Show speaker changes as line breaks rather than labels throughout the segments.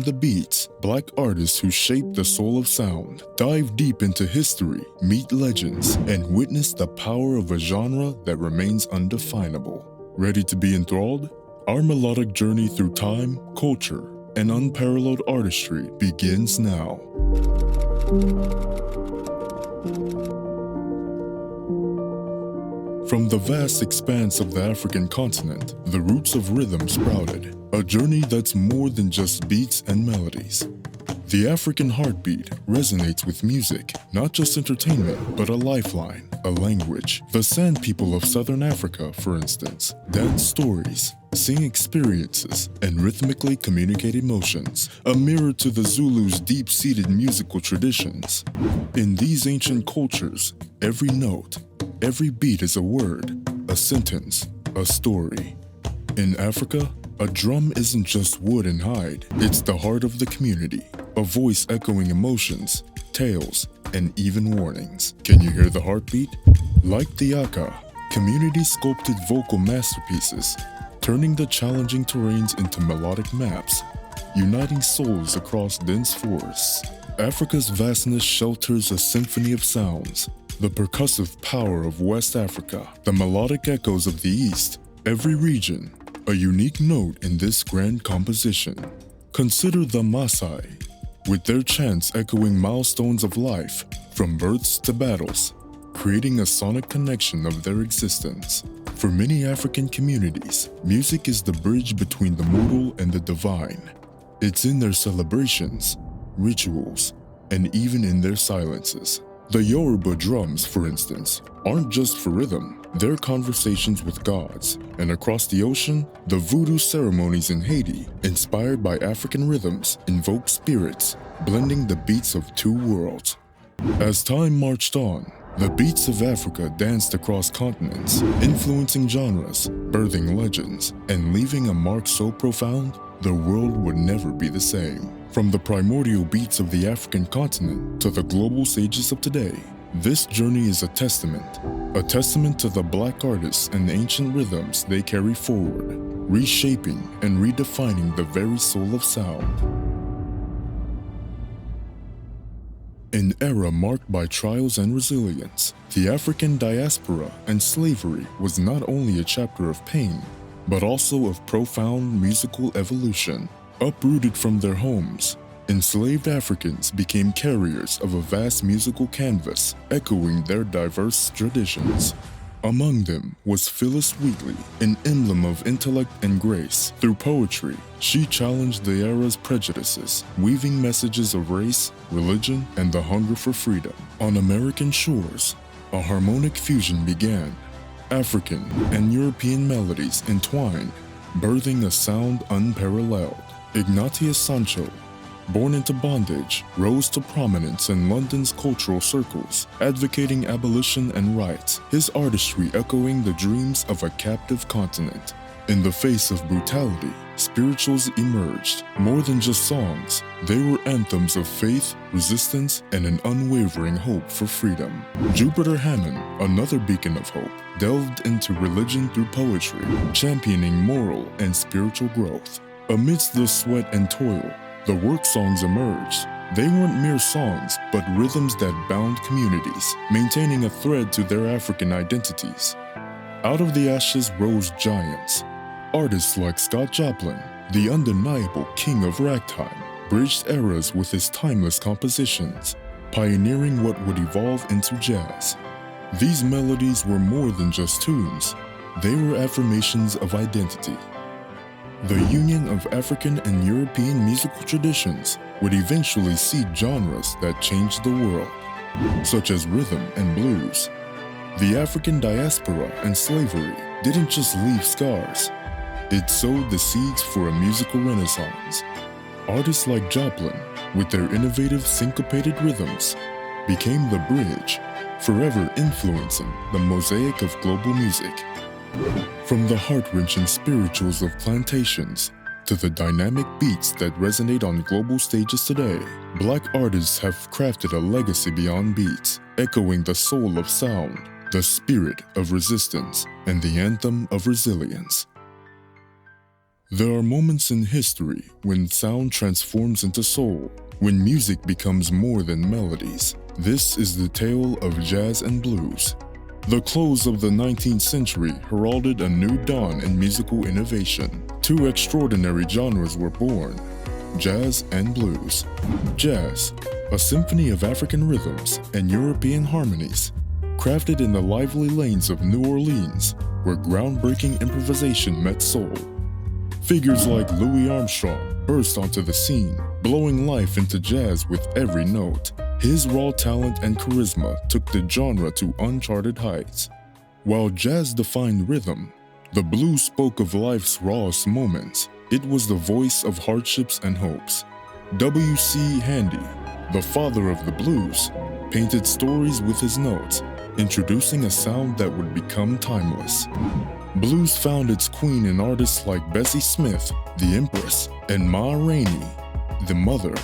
The beats, black artists who shaped the soul of sound. Dive deep into history, meet legends, and witness the power of a genre that remains undefinable. Ready to be enthralled? Our melodic journey through time, culture, and unparalleled artistry begins now. From the vast expanse of the African continent, the roots of rhythm sprouted, a journey that's more than just beats and melodies. The African heartbeat resonates with music, not just entertainment, but a lifeline, a language. The Sand people of Southern Africa, for instance, dance stories, sing experiences, and rhythmically communicate emotions, a mirror to the Zulu's deep-seated musical traditions. In these ancient cultures, every note, every beat is a word, a sentence, a story. In Africa, a drum isn't just wood and hide, it's the heart of the community, a voice echoing emotions, tales, and even warnings. Can you hear the heartbeat? Like the Aka, community-sculpted vocal masterpieces, turning the challenging terrains into melodic maps, uniting souls across dense forests. Africa's vastness shelters a symphony of sounds, the percussive power of West Africa, the melodic echoes of the East, every region, a unique note in this grand composition. Consider the Maasai, with their chants echoing milestones of life, from births to battles, creating a sonic connection of their existence. For many African communities, music is the bridge between the mortal and the divine. It's in their celebrations, rituals, and even in their silences. The Yoruba drums, for instance, aren't just for rhythm, they're conversations with gods. And across the ocean, the voodoo ceremonies in Haiti, inspired by African rhythms, invoke spirits, blending the beats of two worlds. As time marched on, the beats of Africa danced across continents, influencing genres, birthing legends, and leaving a mark so profound, the world would never be the same. From the primordial beats of the African continent to the global stages of today, this journey is a testament to the black artists and the ancient rhythms they carry forward, reshaping and redefining the very soul of sound. An era marked by trials and resilience, the African diaspora and slavery was not only a chapter of pain, but also of profound musical evolution. Uprooted from their homes, enslaved Africans became carriers of a vast musical canvas, echoing their diverse traditions. Among them was Phillis Wheatley, an emblem of intellect and grace. Through poetry, she challenged the era's prejudices, weaving messages of race, religion, and the hunger for freedom. On American shores, a harmonic fusion began. African and European melodies entwined, birthing a sound unparalleled. Ignatius Sancho, born into bondage, rose to prominence in London's cultural circles, advocating abolition and rights, his artistry echoing the dreams of a captive continent. In the face of brutality, spirituals emerged. More than just songs, they were anthems of faith, resistance, and an unwavering hope for freedom. Jupiter Hammond, another beacon of hope, delved into religion through poetry, championing moral and spiritual growth. Amidst the sweat and toil, the work songs emerged. They weren't mere songs, but rhythms that bound communities, maintaining a thread to their African identities. Out of the ashes rose giants. Artists like Scott Joplin, the undeniable king of ragtime, bridged eras with his timeless compositions, pioneering what would evolve into jazz. These melodies were more than just tunes. They were affirmations of identity. The union of African and European musical traditions would eventually seed genres that changed the world, such as rhythm and blues. The African diaspora and slavery didn't just leave scars, it sowed the seeds for a musical renaissance. Artists like Joplin, with their innovative syncopated rhythms, became the bridge, forever influencing the mosaic of global music. From the heart-wrenching spirituals of plantations to the dynamic beats that resonate on global stages today, black artists have crafted a legacy beyond beats, echoing the soul of sound, the spirit of resistance, and the anthem of resilience. There are moments in history when sound transforms into soul, when music becomes more than melodies. This is the tale of jazz and blues. The close of the 19th century heralded a new dawn in musical innovation. Two extraordinary genres were born: jazz and blues. Jazz, a symphony of African rhythms and European harmonies, crafted in the lively lanes of New Orleans, where groundbreaking improvisation met soul. Figures like Louis Armstrong burst onto the scene, blowing life into jazz with every note. His raw talent and charisma took the genre to uncharted heights. While jazz defined rhythm, the blues spoke of life's rawest moments. It was the voice of hardships and hopes. W.C. Handy, the father of the blues, painted stories with his notes, introducing a sound that would become timeless. Blues found its queen in artists like Bessie Smith, the Empress, and Rainey, the Mother.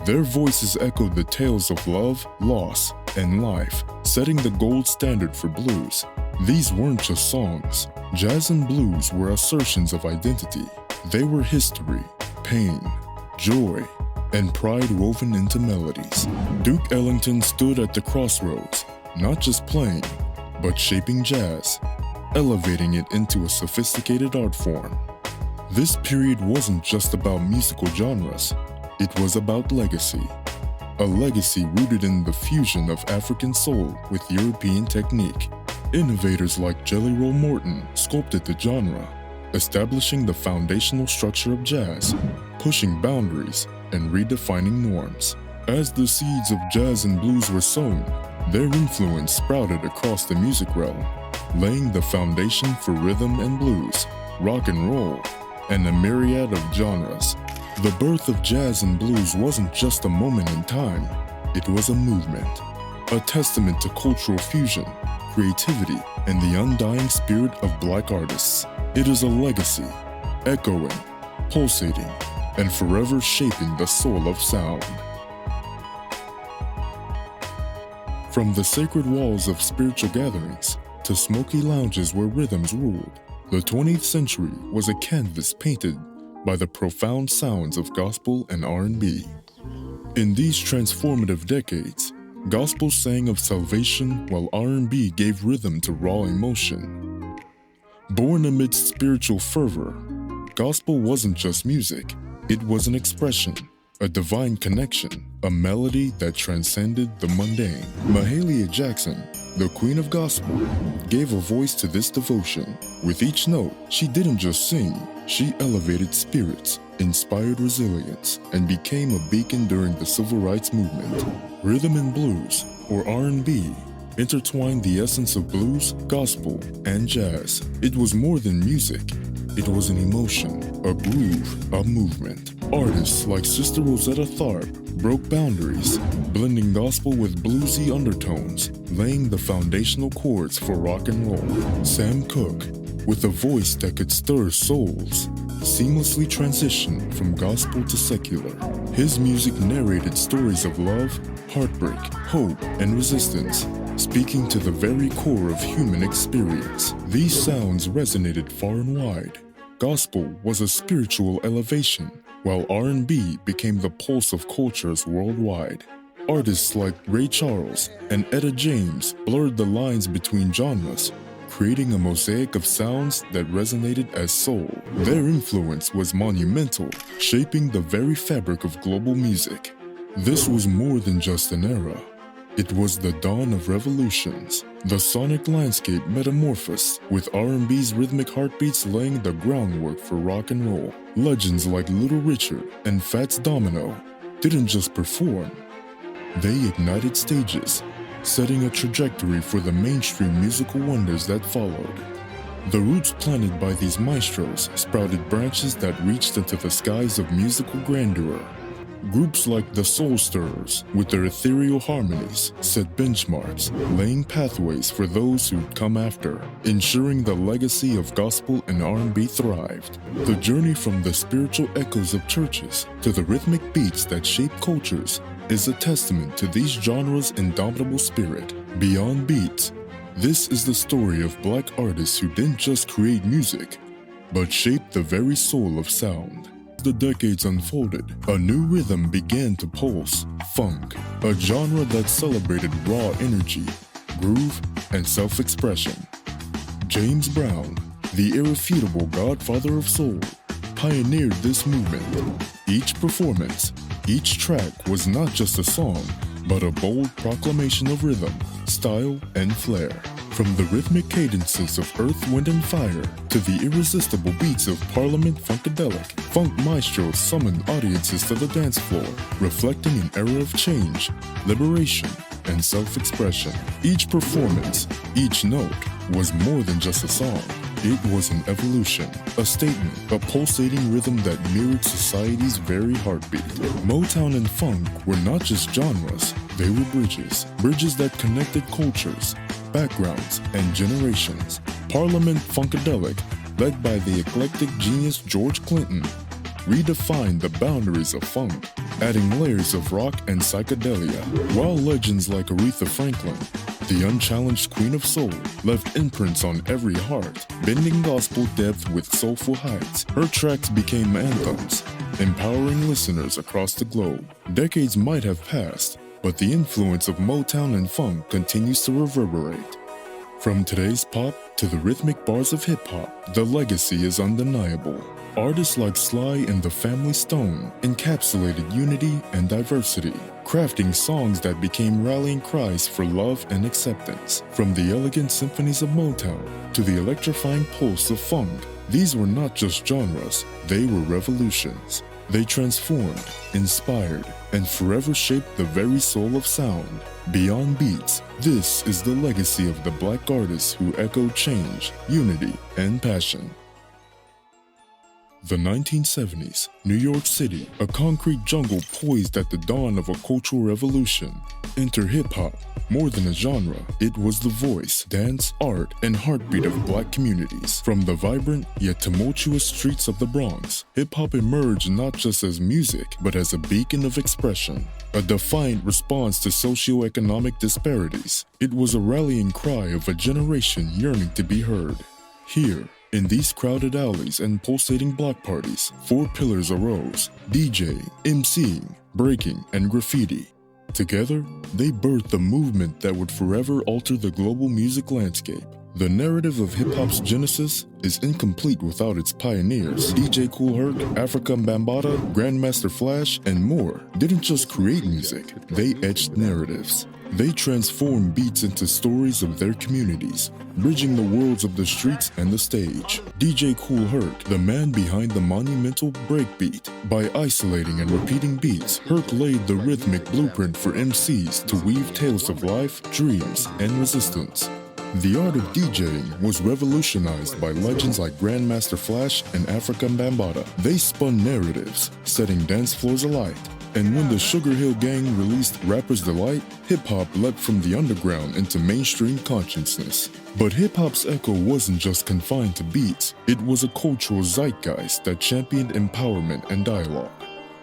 Their voices echoed the tales of love, loss, and life, setting the gold standard for blues. These weren't just songs. Jazz and blues were assertions of identity. They were history, pain, joy, and pride woven into melodies. Duke Ellington stood at the crossroads, not just playing, but shaping jazz, elevating it into a sophisticated art form. This period wasn't just about musical genres, it was about legacy. A legacy rooted in the fusion of African soul with European technique. Innovators like Jelly Roll Morton sculpted the genre, establishing the foundational structure of jazz, pushing boundaries and redefining norms. As the seeds of jazz and blues were sown, their influence sprouted across the music realm, laying the foundation for rhythm and blues, rock and roll, and a myriad of genres. The birth of jazz and blues wasn't just a moment in time, it was a movement, a testament to cultural fusion, creativity, and the undying spirit of Black artists. It is a legacy, echoing, pulsating, and forever shaping the soul of sound. From the sacred walls of spiritual gatherings to smoky lounges where rhythms ruled, the 20th century was a canvas painted by the profound sounds of gospel and R&B. In these transformative decades, gospel sang of salvation while R&B gave rhythm to raw emotion. Born amidst spiritual fervor, gospel wasn't just music, it was an expression, a divine connection, a melody that transcended the mundane. Mahalia Jackson, the queen of gospel, gave a voice to this devotion. With each note, she didn't just sing, she elevated spirits, inspired resilience, and became a beacon during the civil rights movement. Rhythm and blues, or R&B, intertwined the essence of blues, gospel, and jazz. It was more than music. It was an emotion, a groove, a movement. Artists like Sister Rosetta Tharpe broke boundaries, blending gospel with bluesy undertones, laying the foundational chords for rock and roll. Sam Cooke, with a voice that could stir souls, seamlessly transitioned from gospel to secular. His music narrated stories of love, heartbreak, hope, and resistance, speaking to the very core of human experience. These sounds resonated far and wide. Gospel was a spiritual elevation, while R&B became the pulse of cultures worldwide. Artists like Ray Charles and Etta James blurred the lines between genres, creating a mosaic of sounds that resonated as soul. Their influence was monumental, shaping the very fabric of global music. This was more than just an era. It was the dawn of revolutions. The sonic landscape metamorphosed, with R&B's rhythmic heartbeats laying the groundwork for rock and roll. Legends like Little Richard and Fats Domino didn't just perform, they ignited stages, setting a trajectory for the mainstream musical wonders that followed. The roots planted by these maestros sprouted branches that reached into the skies of musical grandeur. Groups like the Soul Stirrers, with their ethereal harmonies, set benchmarks, laying pathways for those who'd come after, ensuring the legacy of gospel and R&B thrived. The journey from the spiritual echoes of churches to the rhythmic beats that shape cultures is a testament to these genres' indomitable spirit. Beyond beats, this is the story of Black artists who didn't just create music, but shaped the very soul of sound. As the decades unfolded, a new rhythm began to pulse, funk, a genre that celebrated raw energy, groove, and self-expression. James Brown, the irrefutable godfather of soul, pioneered this movement. Each performance, each track was not just a song, but a bold proclamation of rhythm, style, and flair. From the rhythmic cadences of Earth, Wind & Fire to the irresistible beats of Parliament Funkadelic, funk maestros summoned audiences to the dance floor, reflecting an era of change, liberation, and self-expression. Each performance, each note, was more than just a song. It was an evolution, a statement, a pulsating rhythm that mirrored society's very heartbeat. Motown and funk were not just genres, they were bridges that connected cultures, backgrounds, and generations. Parliament Funkadelic, led by the eclectic genius George Clinton, redefined the boundaries of funk, adding layers of rock and psychedelia, while legends like Aretha Franklin, the unchallenged queen of soul, left imprints on every heart, bending gospel depth with soulful heights. Her tracks became anthems, empowering listeners across the globe. Decades might have passed, but the influence of Motown and funk continues to reverberate. From today's pop to the rhythmic bars of hip-hop, the legacy is undeniable. Artists like Sly and the Family Stone encapsulated unity and diversity, crafting songs that became rallying cries for love and acceptance. From the elegant symphonies of Motown to the electrifying pulse of funk, these were not just genres, they were revolutions. They transformed, inspired, and forever shaped the very soul of sound. Beyond beats, this is the legacy of the Black artists who echoed change, unity, and passion. The 1970s, New York City, a concrete jungle poised at the dawn of a cultural revolution. Enter hip-hop. More than a genre, it was the voice, dance, art, and heartbeat of Black communities. From the vibrant yet tumultuous streets of the Bronx, hip-hop emerged not just as music, but as a beacon of expression. A defiant response to socioeconomic disparities. It was a rallying cry of a generation yearning to be heard. Here, in these crowded alleys and pulsating block parties, four pillars arose: DJing, MCing, breaking, and graffiti. Together, they birthed a movement that would forever alter the global music landscape. The narrative of hip-hop's genesis is incomplete without its pioneers. DJ Kool Herc, Afrika Bambaataa, Grandmaster Flash, and more didn't just create music, they etched narratives. They transformed beats into stories of their communities, bridging the worlds of the streets and the stage. DJ Kool Herc, the man behind the monumental breakbeat. By isolating and repeating beats, Herc laid the rhythmic blueprint for MCs to weave tales of life, dreams, and resistance. The art of DJing was revolutionized by legends like Grandmaster Flash and Afrika Bambaataa. They spun narratives, setting dance floors alight. And when the Sugar Hill Gang released Rapper's Delight, hip-hop leapt from the underground into mainstream consciousness. But hip-hop's echo wasn't just confined to beats, it was a cultural zeitgeist that championed empowerment and dialogue.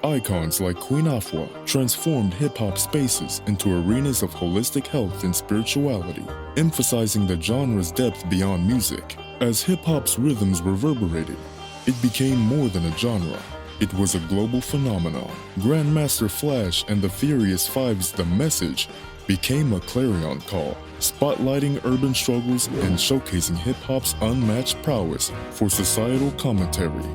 Icons like Queen Afua transformed hip-hop spaces into arenas of holistic health and spirituality, emphasizing the genre's depth beyond music. As hip-hop's rhythms reverberated, it became more than a genre. It was a global phenomenon. Grandmaster Flash and the Furious Five's The Message became a clarion call, spotlighting urban struggles and showcasing hip-hop's unmatched prowess for societal commentary.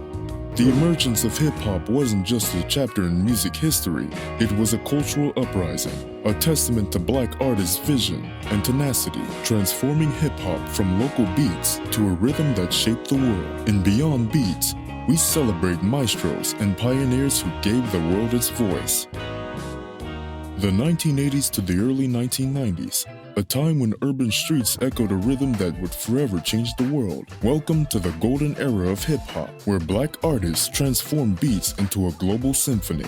The emergence of hip-hop wasn't just a chapter in music history, it was a cultural uprising, a testament to Black artists' vision and tenacity, transforming hip-hop from local beats to a rhythm that shaped the world. And beyond beats, we celebrate maestros and pioneers who gave the world its voice. The 1980s to the early 1990s, a time when urban streets echoed a rhythm that would forever change the world. Welcome to the golden era of hip-hop, where Black artists transformed beats into a global symphony.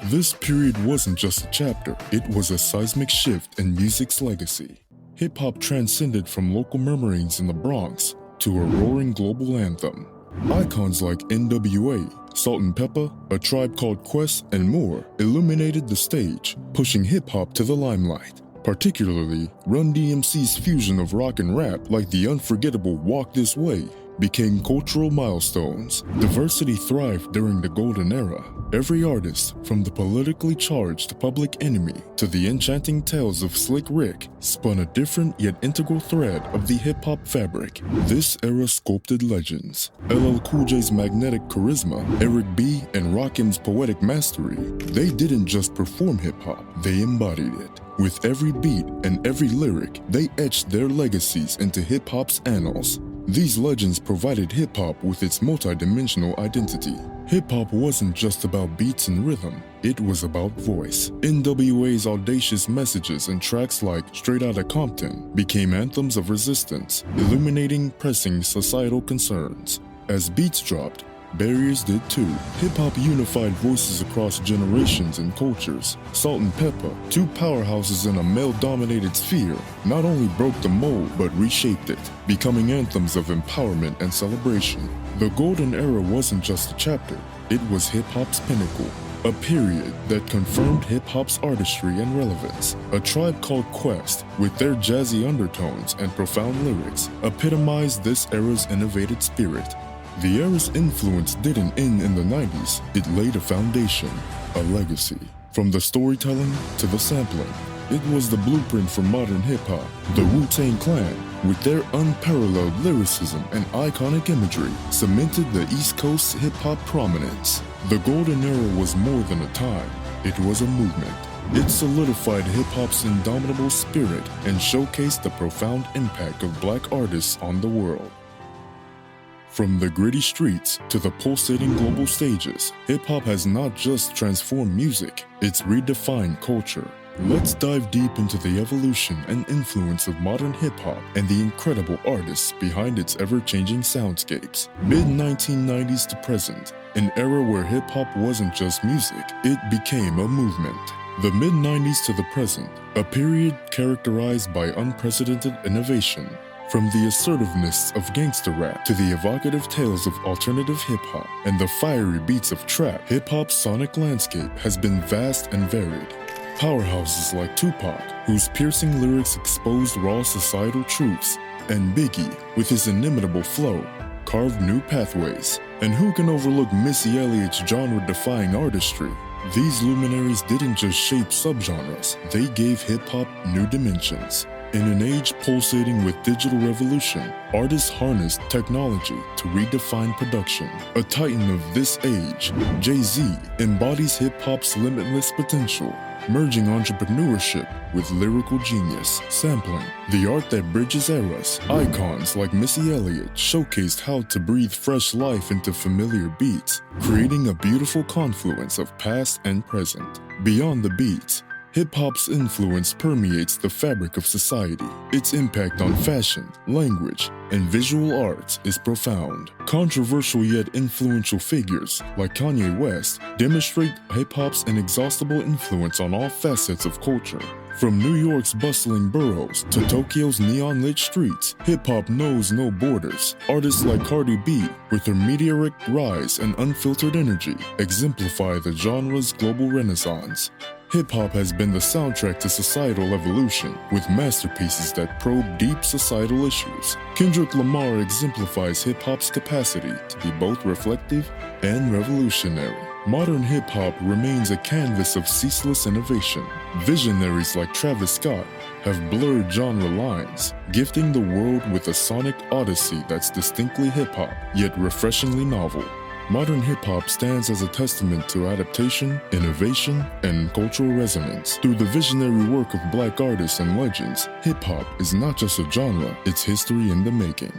This period wasn't just a chapter, it was a seismic shift in music's legacy. Hip-hop transcended from local murmurings in the Bronx to a roaring global anthem. Icons like N.W.A, Salt and Pepa, A Tribe Called Quest, and more illuminated the stage, pushing hip-hop to the limelight. Particularly, Run-D.M.C's fusion of rock and rap, like the unforgettable Walk This Way, became cultural milestones. Diversity thrived during the golden era. Every artist, from the politically charged Public Enemy to the enchanting tales of Slick Rick, spun a different yet integral thread of the hip-hop fabric. This era sculpted legends. LL Cool J's magnetic charisma, Eric B. and Rakim's poetic mastery. They didn't just perform hip-hop, they embodied it. With every beat and every lyric, they etched their legacies into hip-hop's annals. These legends provided hip-hop with its multi-dimensional identity. Hip-hop wasn't just about beats and rhythm, it was about voice. N.W.A.'s audacious messages and tracks like Straight Outta Compton became anthems of resistance, illuminating pressing societal concerns. As beats dropped, barriers did too. Hip-hop unified voices across generations and cultures. Salt and Pepa, two powerhouses in a male-dominated sphere, not only broke the mold but reshaped it, becoming anthems of empowerment and celebration. The golden era wasn't just a chapter, it was hip-hop's pinnacle. A period that confirmed hip-hop's artistry and relevance. A Tribe Called Quest, with their jazzy undertones and profound lyrics, epitomized this era's innovative spirit. The era's influence didn't end in the 90s, it laid a foundation, a legacy. From the storytelling to the sampling, it was the blueprint for modern hip-hop. The Wu-Tang Clan, with their unparalleled lyricism and iconic imagery, cemented the East Coast's hip-hop prominence. The golden era was more than a time, it was a movement. It solidified hip-hop's indomitable spirit and showcased the profound impact of black artists on the world. From the gritty streets to the pulsating global stages, hip-hop has not just transformed music, it's redefined culture. Let's dive deep into the evolution and influence of modern hip-hop and the incredible artists behind its ever-changing soundscapes. Mid-1990s to present, an era where hip-hop wasn't just music, it became a movement. The mid-90s to the present, a period characterized by unprecedented innovation. From the assertiveness of gangster rap to the evocative tales of alternative hip-hop and the fiery beats of trap, hip-hop's sonic landscape has been vast and varied. Powerhouses like Tupac, whose piercing lyrics exposed raw societal truths, and Biggie, with his inimitable flow, carved new pathways. And who can overlook Missy Elliott's genre-defying artistry? These luminaries didn't just shape subgenres, they gave hip-hop new dimensions. In an age pulsating with digital revolution, artists harnessed technology to redefine production. A titan of this age, Jay-Z embodies hip-hop's limitless potential, merging entrepreneurship with lyrical genius, sampling, the art that bridges eras. Icons like Missy Elliot showcased how to breathe fresh life into familiar beats, creating a beautiful confluence of past and present. Beyond the beats, hip-hop's influence permeates the fabric of society. Its impact on fashion, language, and visual arts is profound. Controversial yet influential figures like Kanye West demonstrate hip-hop's inexhaustible influence on all facets of culture. From New York's bustling boroughs to Tokyo's neon-lit streets, hip-hop knows no borders. Artists like Cardi B, with her meteoric rise and unfiltered energy, exemplify the genre's global renaissance. Hip-hop has been the soundtrack to societal evolution, with masterpieces that probe deep societal issues. Kendrick Lamar exemplifies hip-hop's capacity to be both reflective and revolutionary. Modern hip-hop remains a canvas of ceaseless innovation. Visionaries like Travis Scott have blurred genre lines, gifting the world with a sonic odyssey that's distinctly hip-hop, yet refreshingly novel. Modern hip-hop stands as a testament to adaptation, innovation, and cultural resonance. Through the visionary work of black artists and legends, hip-hop is not just a genre, it's history in the making.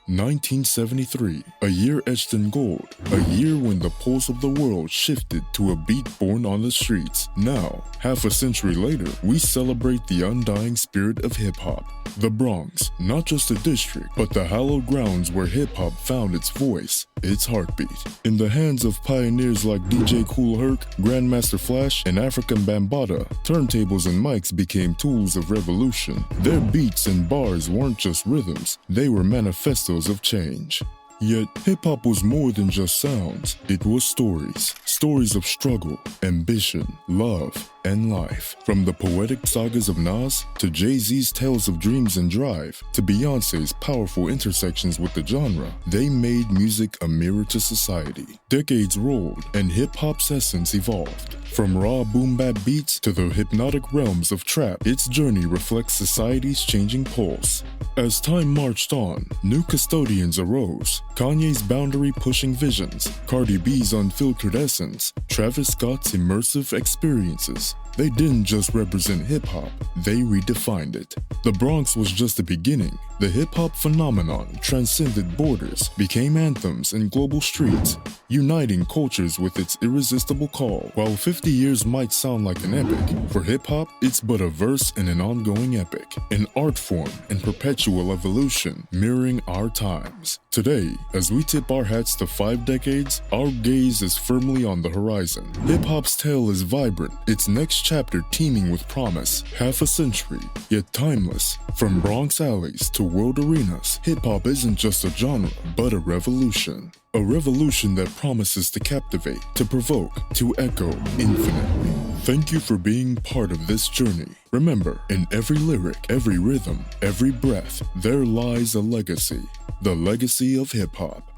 1973, a year etched in gold, a year when the pulse of the world shifted to a beat born on the streets. Now, half a century later, we celebrate the undying spirit of hip-hop. The Bronx, not just a district, but the hallowed grounds where hip-hop found its voice, its heartbeat. In the hands of pioneers like DJ Kool Herc, Grandmaster Flash, and Afrika Bambaataa, turntables and mics became tools of revolution. Their beats and bars weren't just rhythms, they were manifestos of change. Yet, hip-hop was more than just sounds. It was stories. Stories of struggle, ambition, love, and life. From the poetic sagas of Nas, to Jay-Z's tales of dreams and drive, to Beyoncé's powerful intersections with the genre, they made music a mirror to society. Decades rolled, and hip-hop's essence evolved. From raw boom-bap beats to the hypnotic realms of trap, its journey reflects society's changing pulse. As time marched on, new custodians arose. Kanye's boundary-pushing visions, Cardi B's unfiltered essence, Travis Scott's immersive experiences. They didn't just represent hip-hop, they redefined it. The Bronx was just the beginning. The hip-hop phenomenon transcended borders, became anthems in global streets, uniting cultures with its irresistible call. While 50 years might sound like an epic, for hip-hop, it's but a verse in an ongoing epic, an art form in perpetual evolution, mirroring our times. Today, as we tip our hats to 5 decades, our gaze is firmly on the horizon. Hip-hop's tale is vibrant, its next chapter teeming with promise. Half a century, yet timeless. From Bronx alleys to world arenas, hip-hop isn't just a genre, but a revolution. A revolution that promises to captivate, to provoke, to echo infinitely. Thank you for being part of this journey. Remember, in every lyric, every rhythm, every breath, there lies a legacy. The legacy of hip-hop.